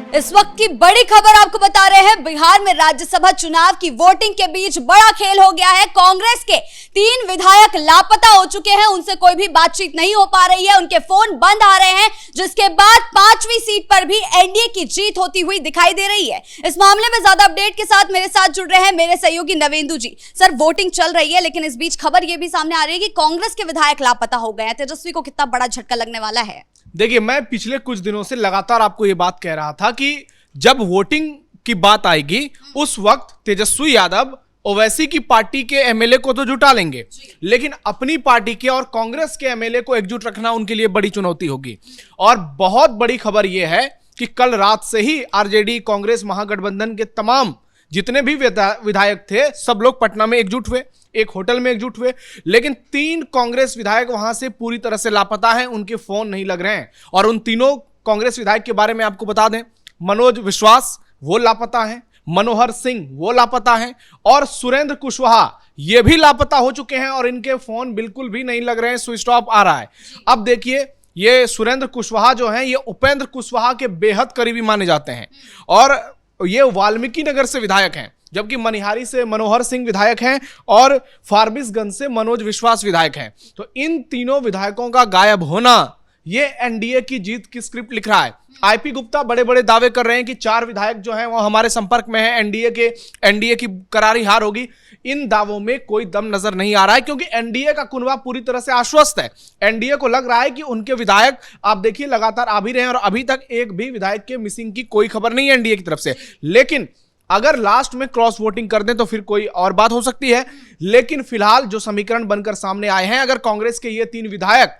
इस वक्त की बड़ी खबर आपको बता रहे हैं। बिहार में राज्यसभा चुनाव की वोटिंग के बीच बड़ा खेल हो गया है। कांग्रेस के 3 विधायक लापता हो चुके हैं, उनसे कोई भी बातचीत नहीं हो पा रही है, उनके फोन बंद आ रहे हैं, जिसके बाद 5वीं सीट पर भी एनडीए की जीत होती हुई दिखाई दे रही है। इस मामले में ज्यादा अपडेट के साथ मेरे साथ जुड़ रहे हैं मेरे सहयोगी नवेंदु जी। सर, वोटिंग चल रही है, लेकिन इस बीच खबर यह भी सामने आ रही है कि कांग्रेस के विधायक लापता हो गए हैं। तेजस्वी को कितना बड़ा झटका लगने वाला है? देखिए, मैं पिछले कुछ दिनों से लगातार आपको यह बात कह रहा था कि जब वोटिंग की बात आएगी उस वक्त तेजस्वी यादव ओवैसी की पार्टी के एमएलए को तो जुटा लेंगे, लेकिन अपनी पार्टी के और कांग्रेस के एमएलए को एकजुट रखना उनके लिए बड़ी चुनौती होगी। और बहुत बड़ी खबर यह है कि कल रात से ही आरजेडी कांग्रेस महागठबंधन के तमाम जितने भी विधायक थे सब लोग पटना में एकजुट हुए, एक होटल में एकजुट हुए, लेकिन 3 कांग्रेस विधायक वहां से पूरी तरह से लापता हैं, उनके फोन नहीं लग रहे हैं। और उन तीनों कांग्रेस विधायक के बारे में आपको बता दें, मनोज विश्वास वो लापता हैं, मनोहर सिंह वो लापता हैं और सुरेंद्र कुशवाहा ये भी लापता हो चुके हैं और इनके फोन बिल्कुल भी नहीं लग रहे हैं, स्विच ऑफ आ रहा है। अब देखिए, ये सुरेंद्र कुशवाहा जो हैं ये उपेंद्र कुशवाहा के बेहद करीबी माने जाते हैं और ये वाल्मीकि नगर से विधायक हैं, जबकि मनिहारी से मनोहर सिंह विधायक हैं और फारबिसगंज से मनोज विश्वास विधायक हैं। तो इन तीनों विधायकों का गायब होना ये एनडीए की जीत की स्क्रिप्ट लिख रहा है। आईपी गुप्ता बड़े बड़े दावे कर रहे हैं कि 4 विधायक जो हैं वो हमारे संपर्क में हैं, एनडीए की करारी हार होगी। इन दावों में कोई दम नजर नहीं आ रहा है, क्योंकि एनडीए का कुनबा पूरी तरह से आश्वस्त है। एनडीए को लग रहा है कि उनके विधायक आप देखिए लगातार आ भी रहे हैं और अभी तक एक भी विधायक के मिसिंग की कोई खबर नहीं है एनडीए की तरफ से। लेकिन अगर लास्ट में क्रॉस वोटिंग कर दें तो फिर कोई और बात हो सकती है। लेकिन फिलहाल जो समीकरण बनकर सामने आए हैं, अगर कांग्रेस के ये 3 विधायक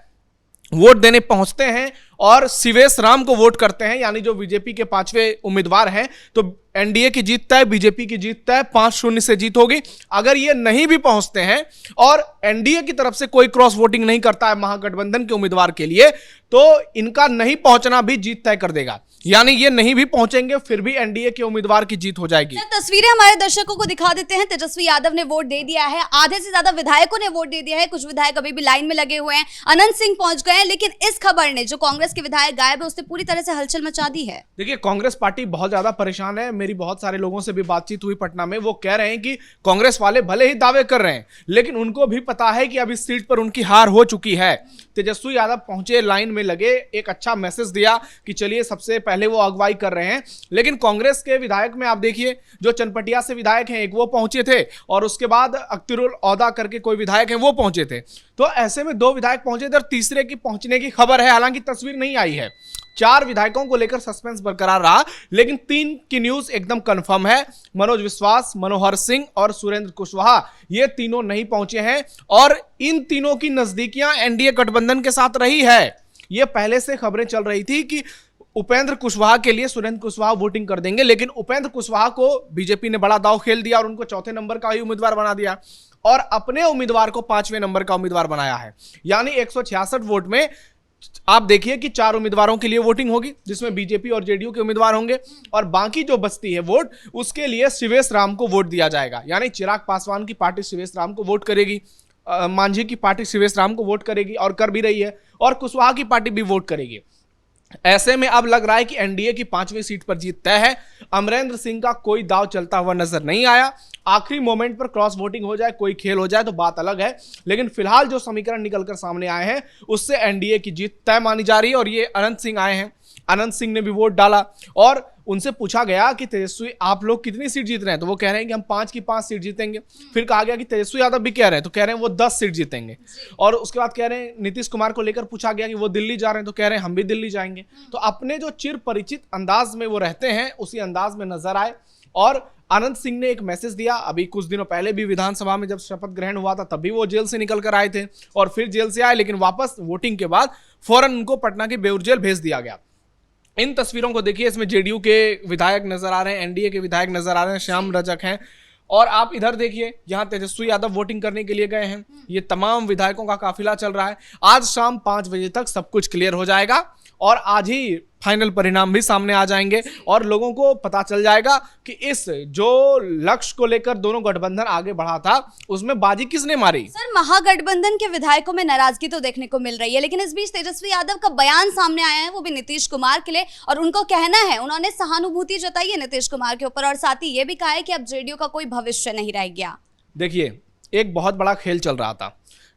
वोट देने पहुंचते हैं और शिवेश राम को वोट करते हैं, यानी जो बीजेपी के 5वें उम्मीदवार हैं, तो एनडीए की जीत तय, बीजेपी की जीत तय, 5-0 से जीत होगी। अगर ये नहीं भी पहुंचते हैं और एनडीए की तरफ से कोई क्रॉस वोटिंग नहीं करता है महागठबंधन के उम्मीदवार के लिए, तो इनका नहीं पहुंचना भी जीत तय कर देगा। यानी ये नहीं भी पहुंचेंगे फिर भी एनडीए के उम्मीदवार की जीत हो जाएगी। तस्वीरें हमारे दर्शकों को दिखा देते हैं। तेजस्वी यादव ने वोट दे दिया है, आधे से ज्यादा विधायकों ने वोट दे दिया है, कुछ विधायक अभी भी लाइन में लगे हुए हैं, अनंत सिंह पहुंच गए हैं। लेकिन इस खबर ने जो कांग्रेस के विधायक गायब है उसने पूरी तरह से हलचल मचा दी है। देखिए, कांग्रेस पार्टी बहुत ज्यादा परेशान है। मेरी बहुत सारे लोगों से भी बातचीत हुई पटना में, वो कह रहे हैं कि कांग्रेस वाले भले ही दावे कर रहे हैं, लेकिन उनको भी पता है कि अब इस सीट पर उनकी हार हो चुकी है। तेजस्वी यादव पहुंचे, लाइन में लगे, एक अच्छा मैसेज दिया कि चलिए सबसे पहले वो अगुवाई कर रहे हैं। लेकिन कांग्रेस के विधायक में आप देखिए, जो चनपटिया से विधायक हैं एक वो पहुंचे थे और उसके बाद अख्तरुल औदा करके कोई विधायक हैं वो पहुंचे थे। तो ऐसे में 2 विधायक पहुंचे थे और तीसरे की पहुंचने की खबर है, हालांकि तस्वीर नहीं आई है। 4 विधायकों को लेकर सस्पेंस बरकरार रहा, लेकिन 3 की न्यूज एकदम कंफर्म है। मनोज विश्वास, मनोहर सिंह और सुरेंद्र कुशवाहा ये तीनों नहीं पहुंचे हैं और इन तीनों की नजदीकियां एनडीए गठबंधन के साथ रही है। ये पहले से खबरें चल रही थी कि उपेंद्र कुशवाहा के लिए सुरेंद्र कुशवाहा वोटिंग कर देंगे, लेकिन उपेंद्र कुशवाहा को बीजेपी ने बड़ा दांव खेल दिया और उनको 4थे नंबर का ही उम्मीदवार बना दिया और अपने उम्मीदवार को 5वें नंबर का उम्मीदवार बनाया है। यानी 166 वोट में आप देखिए कि 4 उम्मीदवारों के लिए वोटिंग होगी, जिसमें बीजेपी और जेडीयू के उम्मीदवार होंगे और बाकी जो बचती है वोट उसके लिए शिवेश राम को वोट दिया जाएगा। यानी चिराग पासवान की पार्टी शिवेश राम को वोट करेगी, मांझी की पार्टी शिवेश राम को वोट करेगी और कर भी रही है, और कुशवाहा की पार्टी भी वोट करेगी। ऐसे में अब लग रहा है कि एनडीए की 5वीं सीट पर जीत तय है। अमरेंद्र सिंह का कोई दाव चलता हुआ नजर नहीं आया। आखिरी मोमेंट पर क्रॉस वोटिंग हो जाए, कोई खेल हो जाए तो बात अलग है, लेकिन फिलहाल जो समीकरण निकलकर सामने आए हैं उससे एनडीए की जीत तय मानी जा रही है। और ये अनंत सिंह आए हैं, अनंत सिंह ने भी वोट डाला और उनसे पूछा गया कि तेजस्वी आप लोग कितनी सीट जीत रहे हैं, तो वो कह रहे हैं कि हम 5 की 5 सीट जीतेंगे। फिर कहा गया कि तेजस्वी यादव भी कह रहे हैं, तो कह रहे हैं वो 10 सीट जीतेंगे। और उसके बाद कह रहे हैं नीतीश कुमार को लेकर पूछा गया कि वो दिल्ली जा रहे हैं, तो कह रहे हैं हम भी दिल्ली जाएंगे। तो अपने जो चिर परिचित अंदाज में वो रहते हैं उसी अंदाज में नजर आए। और अनंत सिंह ने एक मैसेज दिया, अभी कुछ दिनों पहले भी विधानसभा में जब शपथ ग्रहण हुआ था तभी वो जेल से निकल कर आए थे और फिर जेल से आए, लेकिन वापस वोटिंग के बाद फौरन उनको पटना की बेउर जेल भेज दिया गया। इन तस्वीरों को देखिए, इसमें जेडीयू के विधायक नजर आ रहे हैं, एनडीए के विधायक नजर आ रहे हैं, श्याम रजक हैं। और आप इधर देखिए, यहां तेजस्वी यादव वोटिंग करने के लिए गए हैं। ये तमाम विधायकों का काफिला चल रहा है। आज शाम 5 बजे तक सब कुछ क्लियर हो जाएगा और आज ही फाइनल परिणाम भी सामने आ जाएंगे और लोगों को पता चल जाएगा कि इस जो लक्ष्य को लेकर दोनों गठबंधन आगे बढ़ा था उसमें बाजी किसने मारी। सर, महागठबंधन के विधायकों में नाराजगी तो देखने को मिल रही है, लेकिन इस बीच तेजस्वी यादव का बयान सामने आया है, वो भी नीतीश कुमार के लिए, और उनको कहना है, उन्होंने सहानुभूति जताई है नीतीश कुमार के ऊपर और साथ ही ये भी कहा है कि अब जेडीयू का कोई भविष्य नहीं रह गया। देखिए, एक बहुत बड़ा खेल चल रहा था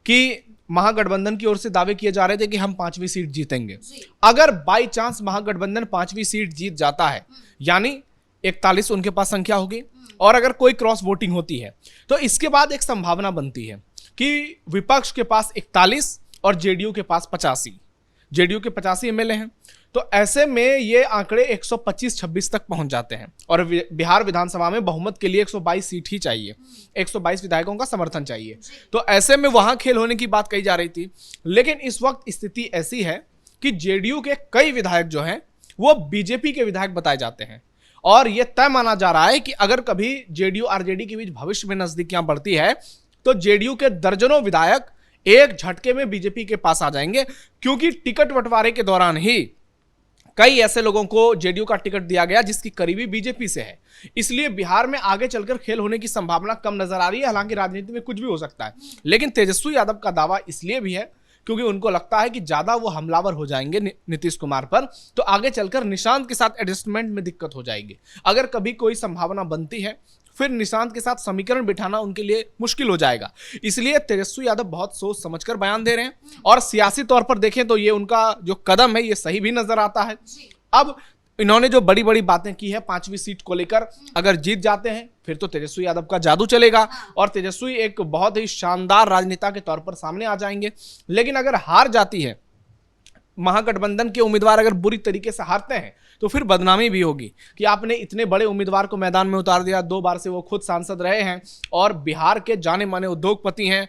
कि महागठबंधन की ओर से दावे किए जा रहे थे कि हम 5वीं सीट जीतेंगे। अगर बाई चांस महागठबंधन 5वीं सीट जीत जाता है, यानी 41 उनके पास संख्या होगी, और अगर कोई क्रॉस वोटिंग होती है तो इसके बाद एक संभावना बनती है कि विपक्ष के पास 41 और जेडीयू के पास 85, जेडीयू के 85 एमएलए हैं। तो ऐसे में ये आंकड़े 125-26 तक पहुंच जाते हैं और बिहार विधानसभा में बहुमत के लिए 122 सीट ही चाहिए, 122 विधायकों का समर्थन चाहिए। तो ऐसे में वहां खेल होने की बात कही जा रही थी, लेकिन इस वक्त स्थिति ऐसी है कि जेडीयू के कई विधायक जो हैं वो बीजेपी के विधायक बताए जाते हैं और यह तय माना जा रहा है कि अगर कभी जेडीयू आरजेडी के बीच भविष्य में नजदीकियां बढ़ती है तो जेडीयू के दर्जनों विधायक एक झटके में बीजेपी के पास आ जाएंगे, क्योंकि टिकट बंटवारे के दौरान ही कई ऐसे लोगों को जेडीयू का टिकट दिया गया जिसकी करीबी बीजेपी से है। इसलिए बिहार में आगे चलकर खेल होने की संभावना कम नजर आ रही है। हालांकि राजनीति में कुछ भी हो सकता है, लेकिन तेजस्वी यादव का दावा इसलिए भी है क्योंकि उनको लगता है कि ज्यादा वो हमलावर हो जाएंगे नीतीश कुमार पर तो आगे चलकर निशांत के साथ एडजस्टमेंट में दिक्कत हो जाएगी। अगर कभी कोई संभावना बनती है फिर निशांत के साथ समीकरण बिठाना उनके लिए मुश्किल हो जाएगा। इसलिए तेजस्वी यादव बहुत सोच समझकर बयान दे रहे हैं और सियासी तौर पर देखें तो ये उनका जो कदम है ये सही भी नजर आता है। अब इन्होंने जो बड़ी बड़ी बातें की है 5वीं सीट को लेकर, अगर जीत जाते हैं फिर तो तेजस्वी यादव का जादू चलेगा और तेजस्वी एक बहुत ही शानदार राजनेता के तौर पर सामने आ जाएंगे। लेकिन अगर हार जाती है, महागठबंधन के उम्मीदवार अगर बुरी तरीके से हारते हैं तो फिर बदनामी भी होगी कि आपने इतने बड़े उम्मीदवार को मैदान में उतार दिया। 2 बार से वो खुद सांसद रहे हैं और बिहार के जाने माने उद्योगपति हैं,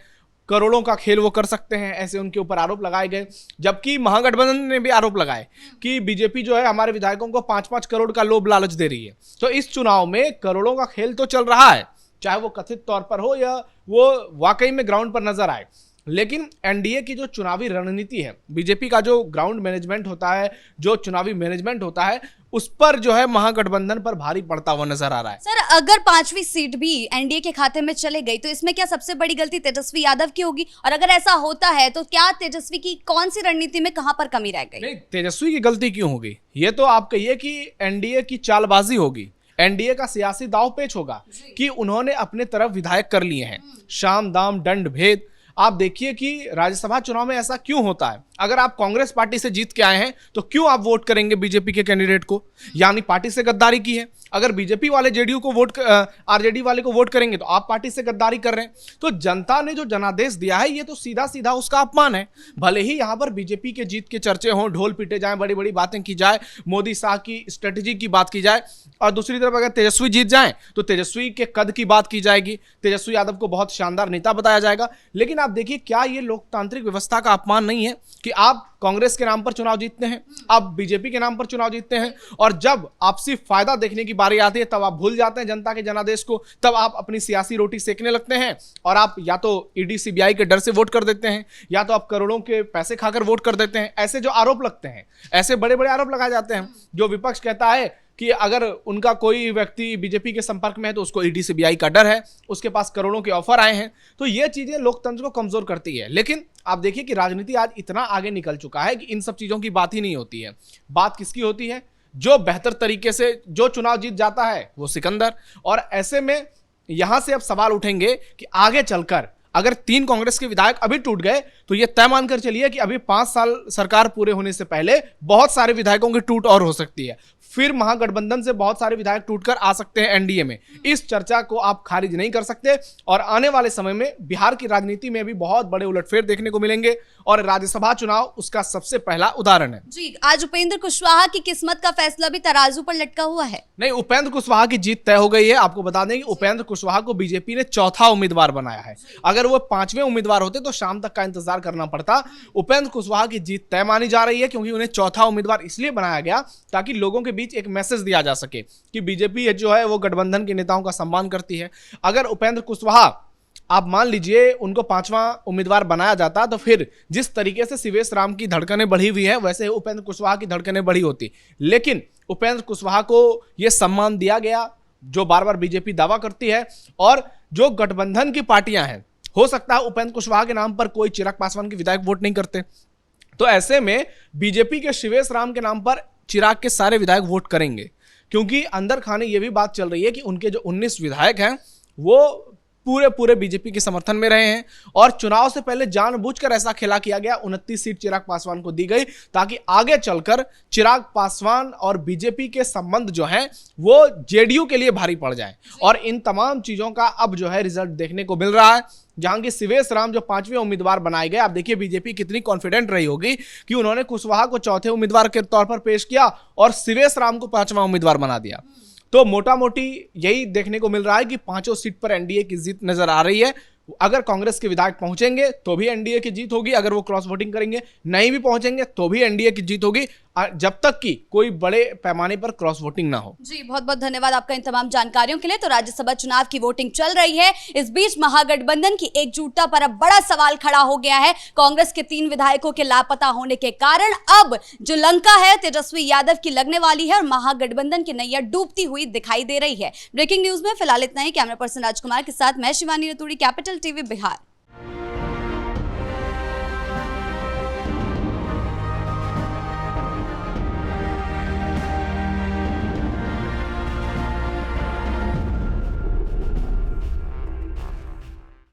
करोड़ों का खेल वो कर सकते हैं, ऐसे उनके ऊपर आरोप लगाए गए। जबकि महागठबंधन ने भी आरोप लगाए कि बीजेपी जो है हमारे विधायकों को 5-5 करोड़ का लोभ लालच दे रही है। तो इस चुनाव में करोड़ों का खेल तो चल रहा है, चाहे वो कथित तौर पर हो या वो वाकई में ग्राउंड पर नजर आए। लेकिन एनडीए की जो चुनावी रणनीति है, बीजेपी का जो ग्राउंड मैनेजमेंट होता है, जो चुनावी मैनेजमेंट होता है, उस पर जो है महागठबंधन पर भारी पड़ता हुआ नजर आ रहा है। सर, अगर 5वीं सीट भी एनडीए के खाते में चले गई तो इसमें क्या सबसे बड़ी गलती तेजस्वी यादव की होगी? और अगर ऐसा होता है तो क्या तेजस्वी की कौन सी रणनीति में कहां पर कमी रह गई? नहीं, तेजस्वी की गलती क्यों होगी? ये तो आप कहिए कि एनडीए की चालबाजी होगी, एनडीए का सियासी दांवपेच होगा कि उन्होंने अपने तरफ विधायक कर लिए हैं, शाम दाम दंड भेद। आप देखिए कि राज्यसभा चुनाव में ऐसा क्यों होता है? अगर आप कांग्रेस पार्टी से जीत के आए हैं तो क्यों आप वोट करेंगे बीजेपी के कैंडिडेट को? यानी पार्टी से गद्दारी की है। अगर बीजेपी वाले जेडीयू को वोट, आरजेडी वाले को वोट करेंगे तो आप पार्टी से गद्दारी कर रहे हैं। तो जनता ने जो जनादेश दिया है ये तो सीधा सीधा उसका अपमान है। भले ही यहां पर बीजेपी के जीत के चर्चे हों, ढोल पीटे जाएं, बड़ी बड़ी बातें की जाए, मोदी शाह की स्ट्रेटेजी की बात की जाए, और दूसरी तरफ अगर तेजस्वी जीत जाए तो तेजस्वी के कद की बात की जाएगी, तेजस्वी यादव को बहुत शानदार नेता बताया जाएगा। लेकिन आप देखिए, क्या ये लोकतांत्रिक व्यवस्था का अपमान नहीं है कि आप कांग्रेस के नाम पर चुनाव जीतते हैं, आप बीजेपी के नाम पर चुनाव जीतते हैं, और जब आपसी फायदा देखने की बारी आती है तब आप भूल जाते हैं जनता के जनादेश को, तब आप अपनी सियासी रोटी सेकने लगते हैं और आप या तो ईडी सीबीआई के डर से वोट कर देते हैं या तो आप करोड़ों के पैसे खाकर वोट कर देते हैं। ऐसे जो आरोप लगते हैं, ऐसे बड़े बड़े आरोप लगाए जाते हैं। जो विपक्ष कहता है कि अगर उनका कोई व्यक्ति बीजेपी के संपर्क में है तो उसको ईडी सीबीआई का डर है, उसके पास करोड़ों के ऑफर आए हैं, तो ये चीजें लोकतंत्र को कमजोर करती है। लेकिन आप देखिए कि राजनीति आज इतना आगे निकल चुका है कि इन सब चीजों की बात ही नहीं होती है। बात किसकी होती है? जो बेहतर तरीके से जो चुनाव जीत जाता है वो सिकंदर। और ऐसे में यहां से अब सवाल उठेंगे कि आगे चलकर अगर 3 कांग्रेस के विधायक अभी टूट गए तो यह तय मानकर चलिए कि अभी 5 साल सरकार पूरे होने से पहले बहुत सारे विधायकों की टूट और हो सकती है। फिर महागठबंधन से बहुत सारे विधायक टूटकर आ सकते हैं एनडीए में। इस चर्चा को आप खारिज नहीं कर सकते और आने वाले समय में बिहार की राजनीति में भी बहुत बड़े उलटफेर देखने को मिलेंगे और राज्यसभा चुनाव उसका सबसे पहला उदाहरण है। जी, आज उपेंद्र कुशवाहा की किस्मत का फैसला भी तराजू पर लटका हुआ है। नहीं, उपेंद्र कुशवाहा की जीत तय हो गई है। आपको बता दें कि उपेंद्र कुशवाहा को बीजेपी ने चौथा उम्मीदवार बनाया है। अगर वो 5वें उम्मीदवार होते तो शाम तक का इंतजार करना पड़ता। उपेंद्र कुशवाहा की जीत तय मानी जा रही है क्योंकि उन्हें चौथा उम्मीदवार इसलिए बनाया गया ताकि लोगों के बीच एक मैसेज दिया जा सके कि बीजेपी जो है वो गठबंधन के नेताओं का सम्मान करती है। अगर उपेंद्र कुशवाहा आप मान लीजिए उनको 5वां उम्मीदवार बनाया जाता तो फिर जिस तरीके से शिवेश राम की धड़कनें बढ़ी हुई है वैसे उपेंद्र कुशवाहा की धड़कनें बढ़ी होती। लेकिन उपेंद्र कुशवाहा को यह सम्मान दिया गया जो बार बार बीजेपी दावा करती है, और जो गठबंधन की पार्टियां हैं, हो सकता है उपेंद्र कुशवाहा के नाम पर कोई चिराग पासवान के विधायक वोट नहीं करते, तो ऐसे में बीजेपी के शिवेश राम के नाम पर चिराग के सारे विधायक वोट करेंगे, क्योंकि अंदर खाने ये भी बात चल रही है कि उनके जो 19 विधायक हैं वो पूरे बीजेपी के समर्थन में रहे हैं, और चुनाव से पहले जानबूझकर ऐसा खेला किया गया। 29 सीट चिराग पासवान को दी गई ताकि आगे चलकर चिराग पासवान और बीजेपी के संबंध जो हैं वो जेडीयू के लिए भारी पड़ जाए। और इन तमाम चीजों का अब जो है रिजल्ट देखने को मिल रहा है, जहां की शिवेश राम जो 5वें उम्मीदवार बनाए गए। आप देखिए बीजेपी कितनी कॉन्फिडेंट रही होगी कि उन्होंने कुशवाहा को चौथे उम्मीदवार के तौर पर पेश किया और शिवेश राम को 5वां उम्मीदवार बना दिया। तो मोटा मोटी यही देखने को मिल रहा है कि 5 सीट पर एनडीए की जीत नजर आ रही है। अगर कांग्रेस के विधायक पहुंचेंगे तो भी एनडीए की जीत होगी, अगर वो क्रॉस वोटिंग करेंगे नहीं भी पहुंचेंगे तो भी एनडीए की जीत होगी, जब तक कि कोई बड़े पैमाने पर क्रॉस वोटिंग ना हो। जी बहुत बहुत धन्यवाद आपका इन तमाम जानकारियों के लिए। तो राज्यसभा चुनाव की वोटिंग चल रही है, इस बीच महागठबंधन की एकजुटता पर अब बड़ा सवाल खड़ा हो गया है। कांग्रेस के 3 विधायकों के लापता होने के कारण अब जो लंका है तेजस्वी यादव की लगने वाली है और महागठबंधन की नैया डूबती हुई दिखाई दे रही है। ब्रेकिंग न्यूज में फिलहाल इतना ही। कैमरा पर्सन राजकुमार के साथ मैं शिवानी रतूड़ी, कैपिटल टीवी बिहार।